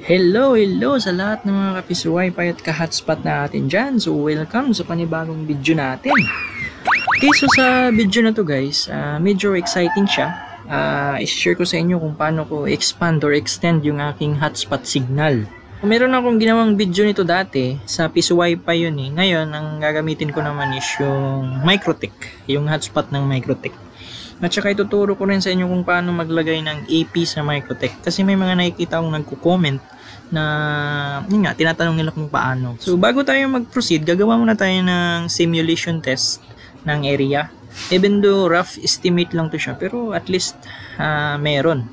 Hello sa lahat ng mga kapisuway-pay at ka-hotspot natin dyan. So, welcome sa panibagong video natin. Okay, so sa video na to guys, medyo exciting siya. I-share ko sa inyo kung paano ko expand or extend yung aking hotspot signal. Meron akong ginawang video nito dati, sa Piso Wi-Fi yun eh. Ngayon, ang gagamitin ko naman is yung Microtech, yung hotspot ng Microtech. At saka ituturo ko rin sa inyo kung paano maglagay ng AP sa Microtech. Kasi may mga nakikita akong nagko-comment na, yun nga, tinatanong nila kung paano. So, bago tayo mag-proceed, gagawa muna tayo ng simulation test ng area. Even though rough estimate lang to siya, pero at least meron.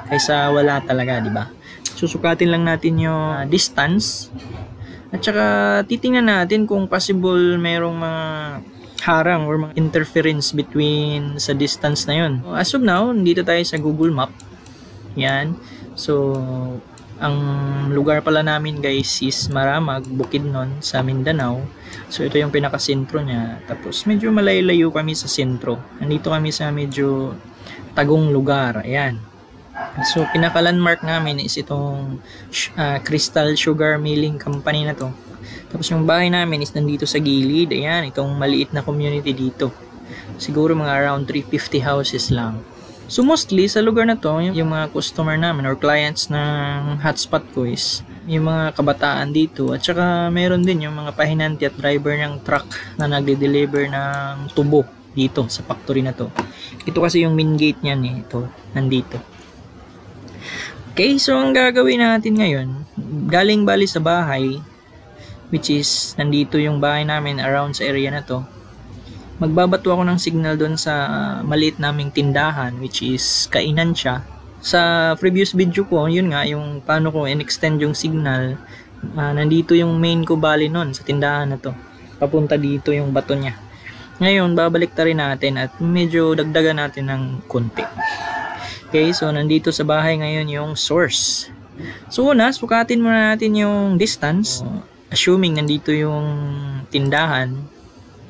Kaysa wala talaga, di ba? Susukatin lang natin yung distance. At saka titingnan natin kung possible merong mga harang or mga interference between sa distance na yun. As of now, dito tayo sa Google Map. Yan. So, ang lugar pala namin guys is Maramag, Bukidnon sa Mindanao. So, ito yung pinaka-sentro niya. Tapos, medyo malayo kami sa sentro. Nandito kami sa medyo tagong lugar. Ayan. So, pinaka-landmark namin is itong Crystal Sugar Milling Company na to. Tapos yung bahay namin is nandito sa gilid. Ayan, itong maliit na community dito. Siguro mga around 350 houses lang. So mostly sa lugar na to, yung mga customer namin or clients ng hotspot ko is yung mga kabataan dito. At saka meron din yung mga pahinanti at driver ng truck na nagde-deliver ng tubo dito sa factory na to. Ito kasi yung main gate niyan eh. Ito, nandito. Okay, so ang gagawin natin ngayon, galing bali sa bahay, which is nandito yung bahay namin around sa area na to, magbabato ako ng signal doon sa maliit naming tindahan, which is kainan siya. Sa previous video ko, yun nga, yung paano ko in-extend yung signal, nandito yung main ko bali nun sa tindahan na to. Papunta dito yung bato niya. Ngayon, babalik ta rin natin at medyo dagdagan natin ng konti. Okay, so nandito sa bahay ngayon yung source. So una, sukatin muna natin yung distance. Assuming nandito yung tindahan,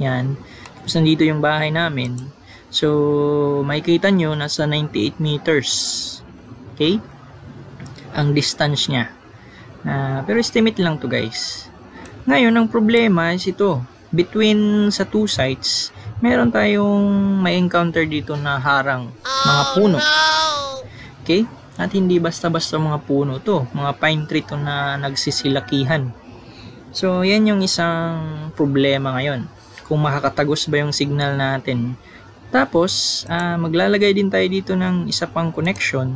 yan, tapos nandito yung bahay namin, so makikita nyo nasa 98 meters, okay, ang distance nya, pero estimate lang to guys. Ngayon ang problema is ito, between sa two sites, meron tayong may encounter dito na harang, mga puno, okay, at hindi basta-basta mga puno to, mga pine tree to na nagsisilakihan. So, yan yung isang problema ngayon. Kung makakatagos ba yung signal natin. Tapos, maglalagay din tayo dito ng isa pang connection.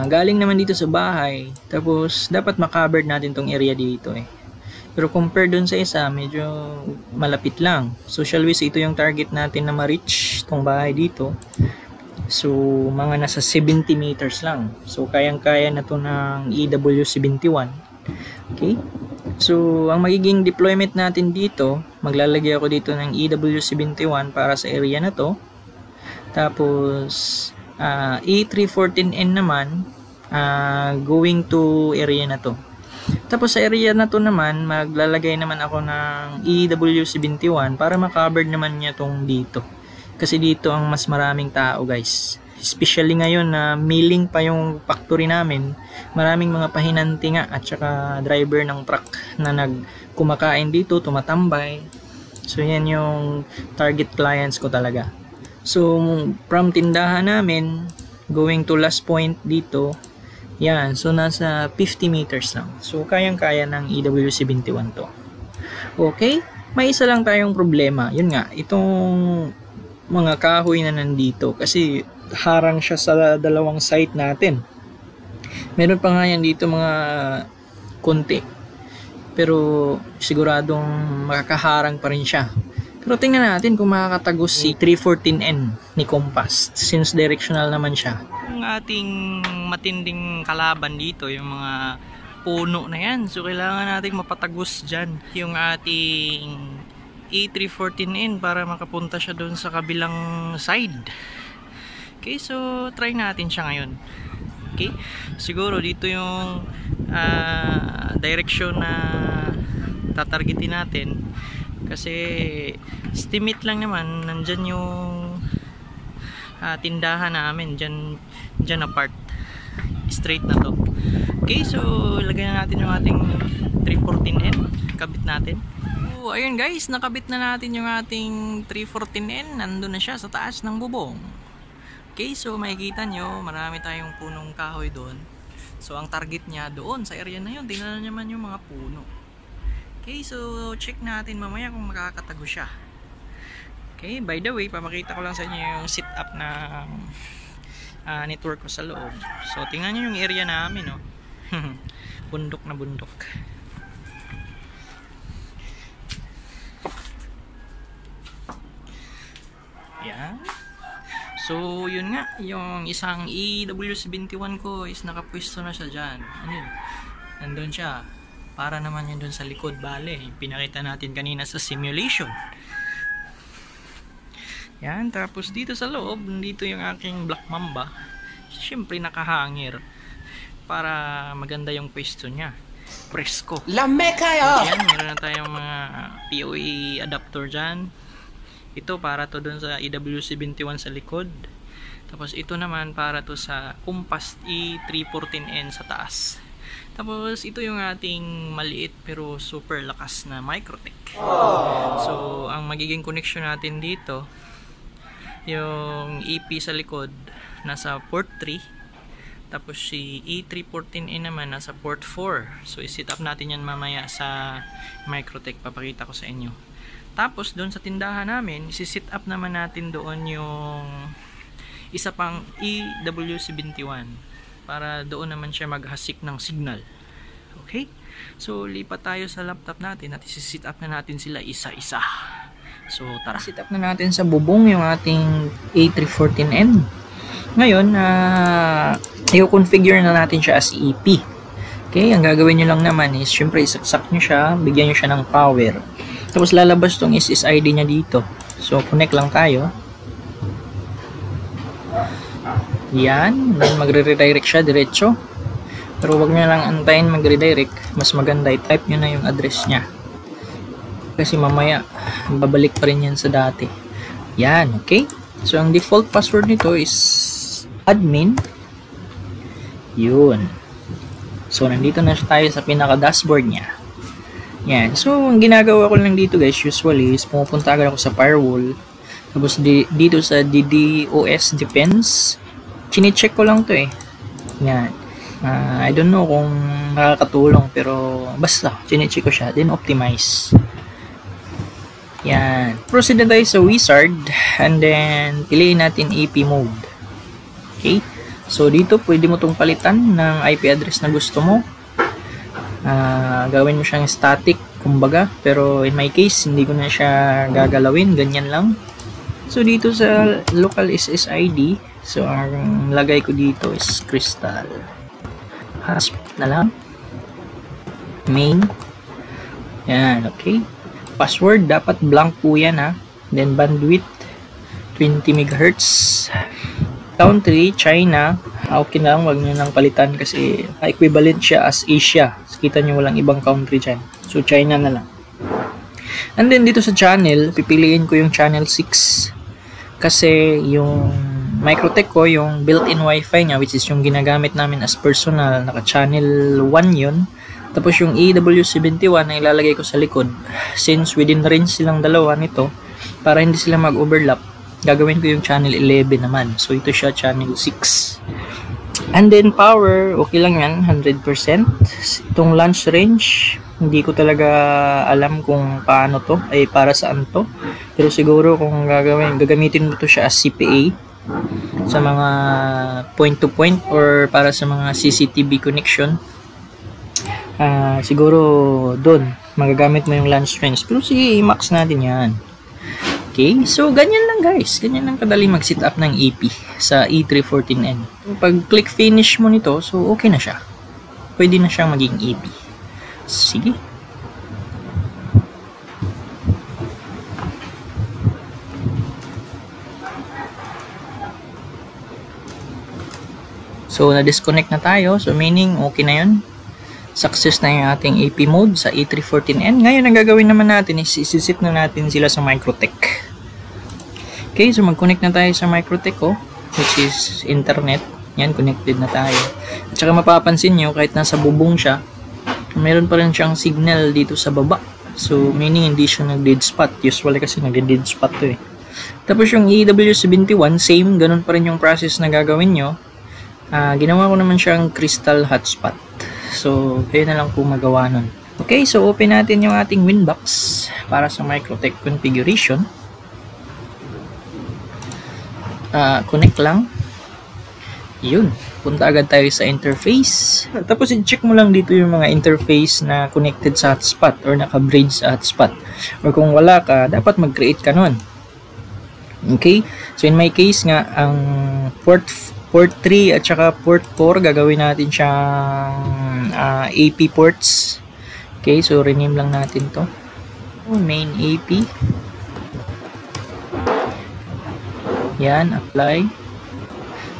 Galing naman dito sa bahay. Tapos, dapat makacover natin tong area dito eh. Pero compare dun sa isa, medyo malapit lang. So, shall we say, ito yung target natin na ma-reach tong bahay dito. So, mga nasa 70 meters lang. So, kayang-kaya na to ng EW71. Okay, so ang magiging deployment natin dito, maglalagay ako dito ng EW71 para sa area na to. Tapos E314N naman going to area na to. Tapos sa area na to naman, maglalagay naman ako ng EW71 para makacover naman niya tong dito. Kasi dito ang mas maraming tao guys. Especially ngayon na milling pa yung factory namin, maraming mga pahinanti nga at saka driver ng truck na nagkumakain dito, tumatambay. So yan yung target clients ko talaga. So from tindahan namin going to last point dito, yan, so nasa 50 meters lang. So kayang-kaya ng EW71 to. Okay, may isa lang tayong problema. Yun nga, itong mga kahoy na nandito kasi harang siya sa dalawang site natin. Meron pa nga yan dito mga konti, pero siguradong makakaharang pa rin siya. Pero tingnan natin kung makakatagos si 314N ni Compass since directional naman siya. Yung ating matinding kalaban dito, yung mga puno na yan, so kailangan natin mapatagos dyan yung ating E314N para makapunta siya doon sa kabilang side. Okay, so try natin siya ngayon. Okay, siguro dito yung direction na tatargetin natin. Kasi estimate lang naman, nandyan yung tindahan namin, dyan apart. straight na to. Okay, so lagay na natin yung ating 314N, kabit natin. So ayun guys, nakabit na natin yung ating 314N. Nandun na siya sa taas ng bubong. Okay, so makikita nyo, marami tayong punong kahoy doon. So ang target niya doon sa area na yun, tingnan naman yung mga puno. Okay, so check natin mamaya kung makakatago siya. Okay, by the way, papakita ko lang sa inyo yung sit up ng network ko sa loob. So tingnan nyo yung area namin, no? Bundok na bundok. Yan. So yun nga, yung isang EW71 ko is nakapwesto na siya dyan. Ano yun? Nandun siya. Para naman yun dun sa likod, bale. Pinakita natin kanina sa simulation. Yan, tapos dito sa loob, dito yung aking Black Mamba. Siyempre nakahangir para maganda yung pwesto niya. Presko. Lame kayo! Yan, meron na tayong mga PoE adapter dyan. Ito para to dun sa EW71 sa likod. Tapos ito naman para to sa Compass E314N sa taas. Tapos ito yung ating maliit pero super lakas na Microtech. So ang magiging connection natin dito, yung EP sa likod nasa port 3, tapos si E314N naman nasa port 4. So i-set up natin yan mamaya sa Microtech, papakita ko sa inyo. Tapos doon sa tindahan namin, isi-set up naman natin doon yung isa pang EW71 para doon naman siya maghasik ng signal. Okay? So lipat tayo sa laptop natin at isi-set up na natin sila isa-isa. So tara, set up na natin sa bubong yung ating A314N. Ngayon, i-configure na natin siya as EP. Okay, ang gagawin nyo lang naman is syempre isaksak nyo siya, bigyan nyo siya ng power. Tapos lalabas tong SSID niya dito. So connect lang tayo. Yan, then magre-redirect siya diretso. Pero wag nyo lang antayin mag-redirect, mas maganda i-type nyo na yung address niya. Kasi mamaya babalik pa rin yan sa dati. Yan, okay? So ang default password nito is admin. Yun. So nandito na tayo sa pinaka dashboard niya. Yan. So ang ginagawa ko lang dito guys, usually is pumupunta agad ako sa firewall. Tapos dito sa DDoS defense, chine-check ko lang to eh. Yan. I don't know kung nakakatulong pero basta chine-check ko siya, then optimize. Yan. Proceed na tayo sa wizard and then piliin natin AP mode. Okay? So dito pwede mo tong palitan ng IP address na gusto mo. Gawin mo siyang static kumbaga, pero in my case hindi ko na siya gagalawin, ganyan lang. So dito sa local SSID, so ang lagay ko dito is Crystal. Hasp na lang. Main. Yan, okay. Password, dapat blank po yan ha. Then bandwidth, 20 MHz. Country, China. Okay na lang, wag nyo nang palitan kasi equivalent siya as Asia. Kita nyo walang ibang country dyan. So, China na lang. And then dito sa channel, pipiliin ko yung channel 6. Kasi yung Microtech ko, yung built-in wifi nya, which is yung ginagamit namin as personal, naka-channel 1 yun. Tapos yung EW71 na ilalagay ko sa likod, since within range silang dalawa nito, para hindi sila mag-overlap, gagawin ko yung channel 11 naman. So ito siya channel 6. And then power, okay lang yan, 100%. Itong launch range, hindi ko talaga alam kung paano to, ay para saan to. Pero siguro kung gagamitin mo to siya as CPA sa mga point-to-point or para sa mga CCTV connection. Siguro doon magagamit mo yung launch range, pero sige, i-max natin yan. Okay, so ganyan lang guys, ganyan lang kadali mag-set up ng EP sa E314N. Pag click finish mo nito, so okay na siya, pwede na siyang maging EP. Sige. So na-disconnect na tayo, so meaning okay na yun. Success na yung ating AP mode sa E314N. Ngayon, ang gagawin naman natin is isisit na natin sila sa Microtech. Okay, so mag-connect na tayo sa Microtech, which is internet. Yan, connected na tayo. At saka mapapansin nyo, kahit nasa bubong siya, meron pa rin siyang signal dito sa baba. So, meaning hindi siya nag-dead spot. Usually kasi nag-dead spot to eh. Tapos yung EW71, same, ganun pa rin yung process na gagawin nyo. Ginawa ko naman siyang crystal hotspot. So, kayo na lang po magawa nun. Okay, so open natin yung ating Winbox para sa Microtech configuration. Connect lang. Yun, punta agad tayo sa interface. Tapos i-check mo lang dito yung mga interface na connected sa hotspot or naka-bridge sa hotspot. Or kung wala ka, dapat mag-create ka nun. Okay, so in my case nga, ang port 3 at saka port 4 gagawin natin siyang AP ports. Okay, so rename lang natin to main AP. Yan, apply.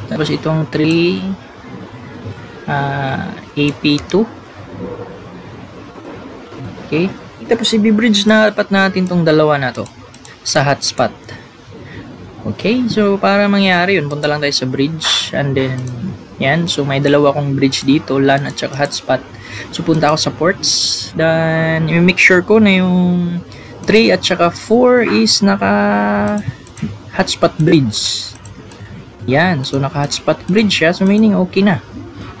Tapos itong 3 AP2. Okay, tapos i-bridge na dapat natin tong dalawa na to sa hotspot. Okay, so para mangyari yun, punta lang tayo sa bridge and then yan, so may dalawa akong bridge dito, LAN at saka hotspot. So punta ako sa ports, then i-make sure ko na yung 3 at saka 4 is naka hotspot bridge. Yan, so naka hotspot bridge siya, so meaning okay na.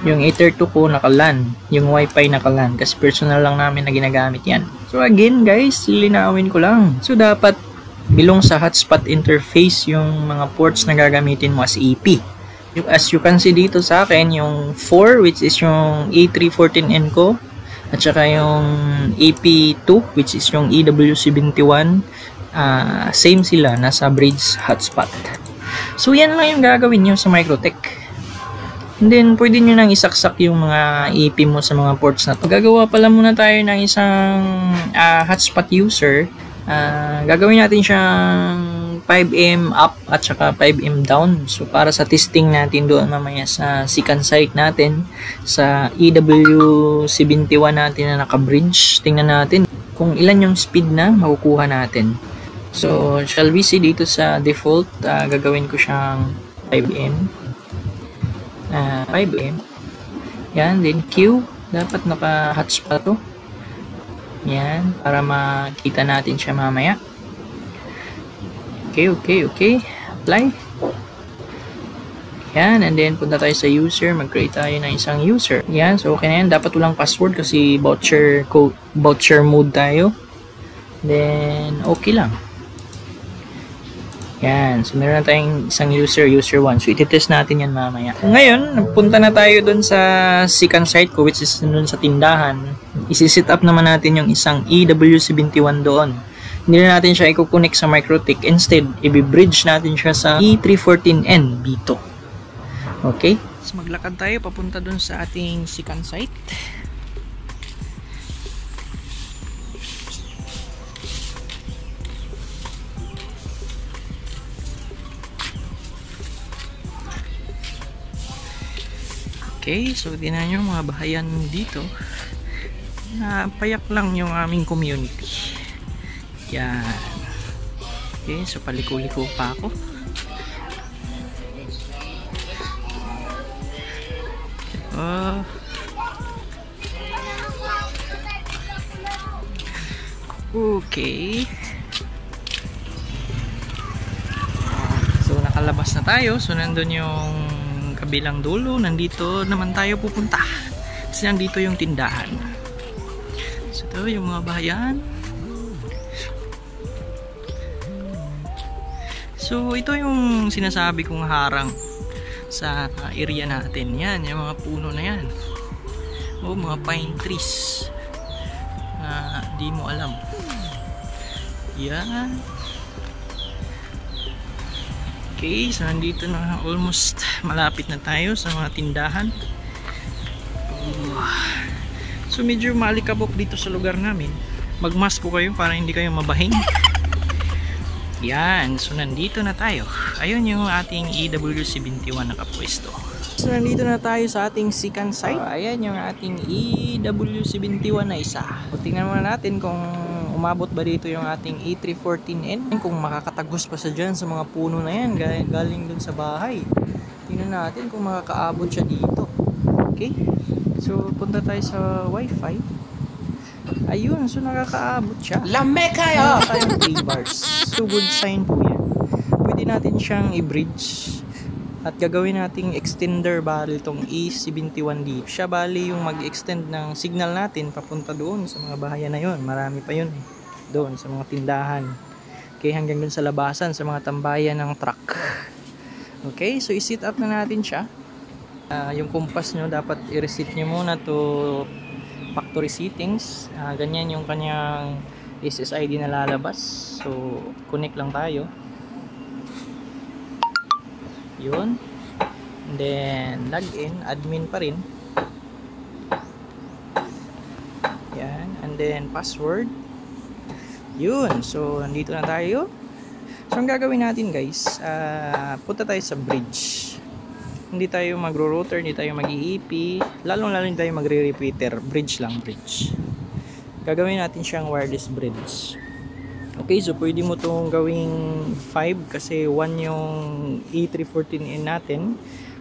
Yung Ether 2 ko naka LAN, yung Wi-Fi naka LAN kasi personal lang namin na ginagamit yan. So again guys, lilinawin ko lang. So dapat bilong sa hotspot interface yung mga ports na gagamitin mo as EP. As you can see dito sa akin, yung 4 which is yung E314N ko at saka yung AP2 which is yung EW71, same sila, nasa bridge hotspot. So yan lang yung gagawin nyo sa Microtech. And then pwede nyo nang isaksak yung mga EP mo sa mga ports na to. Gagawa pala muna tayo ng isang hotspot user. Gagawin natin siyang 5M up at saka 5M down. So para sa testing natin doon mamaya sa second site natin, sa EW71 natin na naka-bridge, tingnan natin kung ilan yung speed na makukuha natin. So shall we see dito sa default, gagawin ko siyang 5M. 5M. Yan, then Q, dapat naka-hotspot to. Yan, para makita natin siya mamaya. Okay. Apply. Yan, and then punta tayo sa user. Mag-create tayo ng isang user. Yan, so okay na yan. Dapat walang password kasi voucher mode tayo. Then, okay lang. Yan, so meron na tayong isang user 1. So, iti-test natin yan mamaya. Ngayon, punta na tayo dun sa second site ko, which is dun sa tindahan. Isi-set up naman natin yung isang EW71 doon. Hindi na natin siya i-connect sa Microtech. Instead, i-bridge natin siya sa E314N B2. Okay? So, maglakad tayo papunta dun sa ating second site. Okay, so tingnan nyo mga bahayan dito. Payak lang yung aming community. Yan. Okay, so paliko-liko pa ako. Okay. So nakalabas na tayo. So nandun yung kabilang dulo. Nandito naman tayo pupunta. Kasi nandito yung tindahan. So ito yung mga bahayan. So ito yung sinasabi kong harang sa area natin. Yan, yung mga puno na yan. O mga pine trees na di mo alam. Yan. Okay, so nandito na, almost malapit na tayo sa mga tindahan. So medyo maalikabok dito sa lugar namin. Magmask po kayo para hindi kayo mabahing. Yan, so nandito na tayo. Ayun yung ating EW71 nakapwesto. So nandito na tayo sa ating second site. Ayan yung ating EW71 na isa. So, tingnan muna natin kung umabot ba dito yung ating E314N. Kung makakatagos pa sa dyan sa mga puno na yan galing dun sa bahay. Tingnan tingnan natin kung makakaabot siya dito. Okay? So, punta tayo sa Wi-Fi. Ayun, so nakakaabot siya. Lame kayo! Meron tayong 3 bars. So, good sign po yan. Pwede natin siyang i-bridge. At gagawin nating extender bali itong E71D. Siya bali yung mag-extend ng signal natin papunta doon sa mga bahayan na yun. Marami pa yun eh. Doon sa mga tindahan. Okay, hanggang doon sa labasan, sa mga tambayan ng truck. Okay, so i-set up na natin siya. Yung compass nyo, dapat i-reset nyo muna to factory settings. Ganyan yung kanyang SSID na lalabas. So, connect lang tayo. Yun. And then, login. Admin pa rin. Yan. And then, password. Yun. So, nandito na tayo. So, ang gagawin natin guys, punta tayo sa bridge. Hindi tayo magro-router, hindi tayo mag-i-EP. Lalong-lalo hindi tayo magre-repeater. Bridge lang, bridge. Gagawin natin siyang wireless bridge. Okay, so pwede mo itong gawing 5 kasi 1 yung E314N natin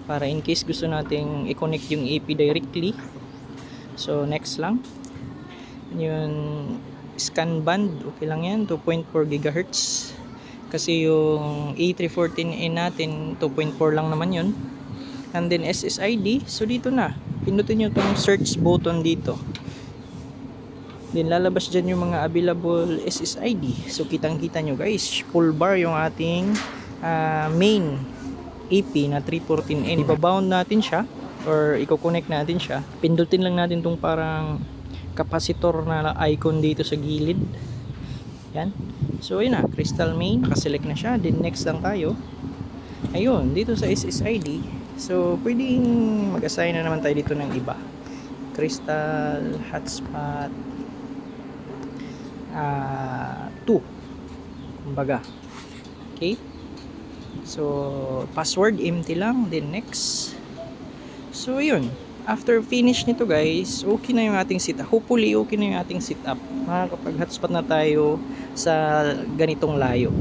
para in case gusto nating i-connect yung AP directly. So, next lang. Yung scan band, okay lang yan, 2.4 GHz. Kasi yung E314N natin, 2.4 lang naman yun. And then SSID, so dito na. Pindutin nyo itong search button dito. Then lalabas dyan yung mga available SSID. So kitang-kita nyo guys, full bar yung ating main AP na 314N. Ibabound natin siya or i-connect natin siya. Pindutin lang natin tong parang capacitor na icon dito sa gilid. Yan. So yun na, crystal main. Nakaselect na siya. Then next lang tayo. Ayun, dito sa SSID. So pwedeng mag-assign na naman tayo dito ng iba. Crystal, hotspot, 2 kumbaga. Okay, so password empty lang, then next. So yun, after finish nito guys, okay na yung ating setup. Hopefully okay na yung ating setup. Makakapag hotspot na tayo sa ganitong layo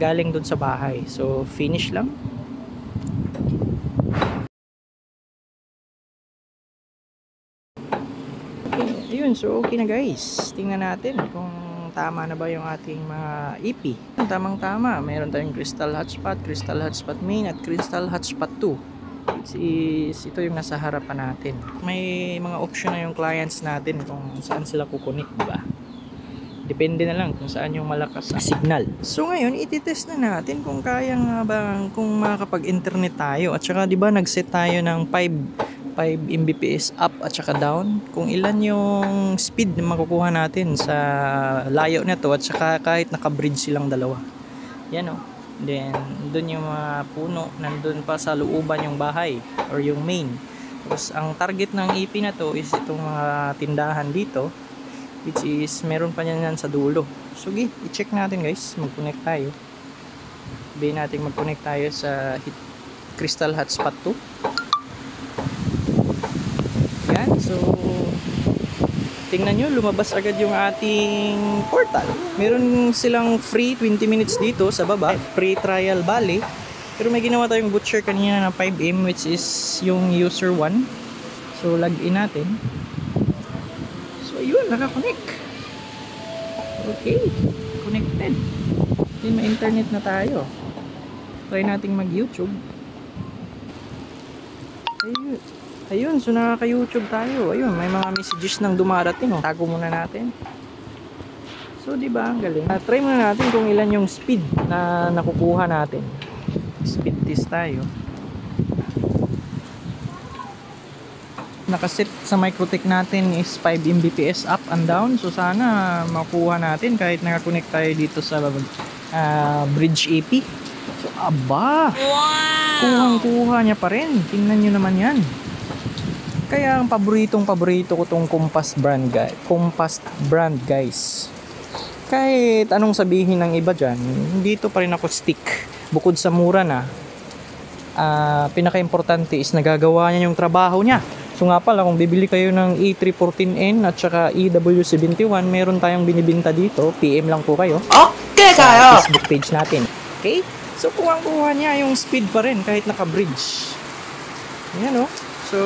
galing dun sa bahay. So finish lang. Ayun, so okay na guys. Tingnan natin kung tama na ba yung ating mga EP. Tamang-tama. Meron tayong crystal hotspot main at crystal hotspot 2. Which is, ito yung nasa harapan natin. May mga option na yung clients natin kung saan sila kukunik, diba? Depende na lang kung saan yung malakas na signal. So ngayon, ititest na natin kung kaya nga ba, kung makakapag-internet tayo. At saka diba nag-set tayo ng 5 Mbps up at saka down, kung ilan yung speed na makukuha natin sa layo na to, at saka kahit naka-bridge silang dalawa. Yan o. Then dun yung mga puno, nandun pa sa looban yung bahay or yung main. Tapos ang target ng EP na to is itong mga tindahan dito, which is meron pa yan sa dulo. So i-check natin guys, mag-connect tayo. Sabihin natin mag-connect tayo sa crystal hotspot 2. Yan, so tingnan nyo, lumabas agad yung ating portal. Meron silang free 20 minutes dito sa baba, free trial bali. Pero may ginawa tayong butcher kanina na 5M, which is yung user 1. So login natin. So ayun, nakakonect. Okay, connected. Then may internet na tayo. Try nating mag-YouTube. Ayun, so nakaka-YouTube tayo. Ayun, may mga messages nang dumarating. Oh. Tago muna natin. So, di ba ang galing? Try muna natin kung ilan yung speed na nakukuha natin. Speed test tayo. Nakaset sa Microtech natin is 5 Mbps up and down. So, sana makuha natin kahit nakakonect tayo dito sa bridge AP. So, aba! Wow! Kuhang-kuha niya pa rin. Tingnan nyo naman yan. Kaya ang paborito ko tong Compass brand guys. Kahit anong sabihin ng iba dyan, dito pa rin ako stick. Bukod sa mura na, pinaka-importante is nagagawa niya yung trabaho niya. So nga pala, kung bibili kayo ng E314N at saka EW71, meron tayong binibinta dito. PM lang po kayo. Okay kayo! Sa Facebook page natin. Okay? So, kuha niya yung speed pa rin kahit naka-bridge. Ayan, oh. So,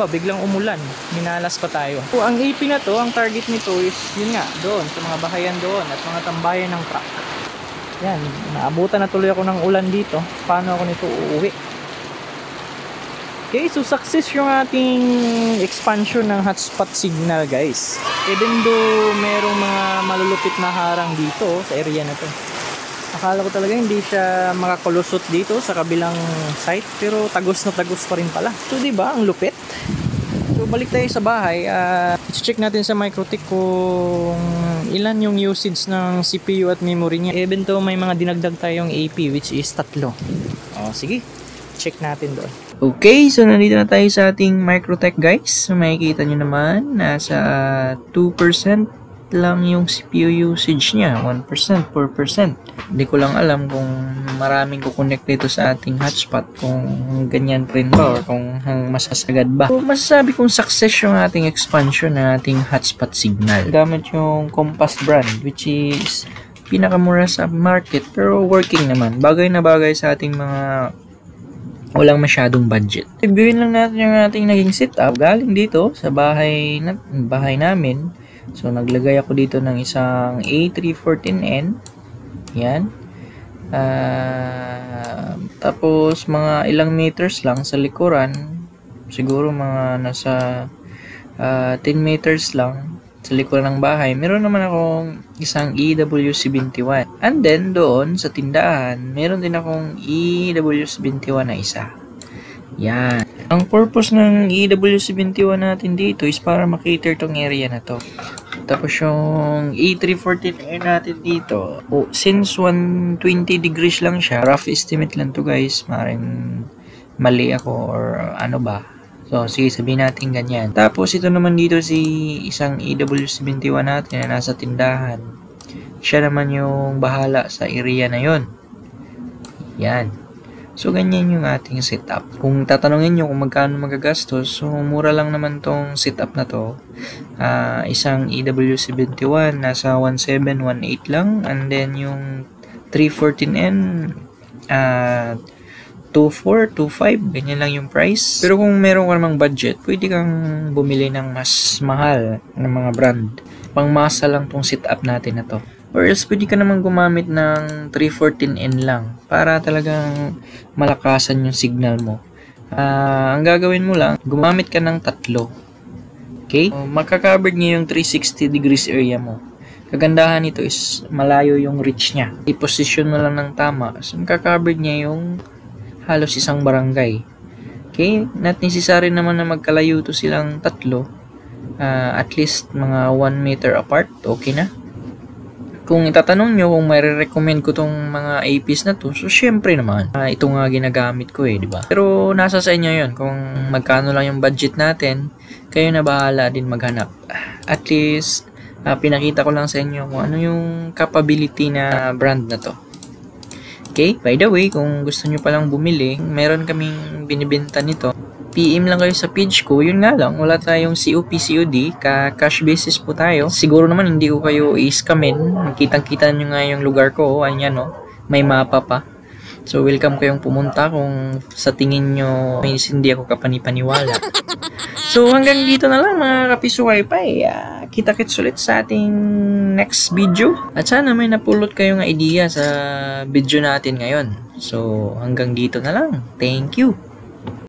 biglang umulan. Minalas pa tayo. So, ang AP na to, ang target nito is, yun nga, doon, sa mga bahayan doon at mga tambayan ng truck. Yan, naabutan na tuloy ako ng ulan dito. Paano ako nito uuwi? Okay, so success yung ating expansion ng hotspot signal, guys. Even though merong mga malulupit na harang dito sa area na to. Akala ko talaga hindi siya makakulusot dito sa kabilang site, pero tagos na tagos pa rin pala. So, diba, ang lupit. So, balik tayo sa bahay. I-check natin sa Microtik kung ilan yung usage ng CPU at memory niya. Even though may mga dinagdag tayong AP, which is 3. Sige, check natin doon. Okay, so nandito na tayo sa ating Microtek, guys. So, makikita nyo naman, nasa 2% lang yung CPU usage niya, 1%, 4%. Hindi ko lang alam kung maraming kukonect dito sa ating hotspot, kung ganyan pa rin ba or kung masasagad ba. So, masasabi kong success yung ating expansion ng ating hotspot signal. Gamit yung Compass brand, which is pinakamura sa market pero working naman. Bagay na bagay sa ating mga walang masyadong budget. Reviewin lang natin yung ating naging setup. Galing dito sa bahay namin. So, naglagay ako dito ng isang A314N. Yan. Tapos, mga ilang meters lang sa likuran. Siguro mga nasa 10 meters lang sa likuran ng bahay. Meron naman akong isang EW71. And then, doon sa tindahan, meron din akong EW71 na isa. Yan. Ang purpose ng EW71 natin dito is para makater tong area na to. Tapos yung A314N natin dito, since 120 degrees lang siya, rough estimate lang to, guys. Maring mali ako or ano ba. So, sige, sabihin natin ganyan. Tapos, ito naman dito si isang EW71 natin na nasa tindahan. Siya naman yung bahala sa area na yon. Yan. So, ganyan yung ating setup. Kung tatanungin nyo kung magkano magagastos, so, mura lang naman tong setup na to. Isang EW71, nasa 1718 lang. And then, yung 314N, 24, 25, ganyan lang yung price. Pero kung meron ka namang budget, pwede kang bumili ng mas mahal ng mga brand. Pangmasa lang tong setup natin na to. Or else, pwede ka naman gumamit ng 314N lang para talagang malakasan yung signal mo. Ang gagawin mo lang, gumamit ka ng 3. Okay? Magka-cover niya yung 360 degrees area mo. Kagandahan nito is malayo yung reach niya. I-position mo lang ng tama. So, magka-cover niya yung halos isang barangay. Okay? Not necessary naman na magkalayo to silang 3. At least mga 1 meter apart. Okay na. Kung itatanong nyo kung may recommend ko tong mga APs na to, so syempre naman, ito nga ginagamit ko di ba? Pero nasa sa inyo yun, kung magkano lang yung budget natin, kayo na bahala din maghanap. At least, pinakita ko lang sa inyo kung ano yung capability na brand na to. Okay, by the way, kung gusto nyo palang bumili, meron kaming binibenta nito. PM lang kayo sa page ko. Yun nga lang, wala tayong COD, cash basis po tayo. Siguro naman hindi ko kayo i-scamin. Kitang-kita nyo nga yung lugar ko. Ayan, may mapa pa. So, welcome kayong pumunta kung sa tingin nyo hindi ako kapanipaniwala. So, hanggang dito na lang mga kapiso wifi. Kita-kits ulit sa ating next video. At sana may napulot kayong idea sa video natin ngayon. So, hanggang dito na lang. Thank you!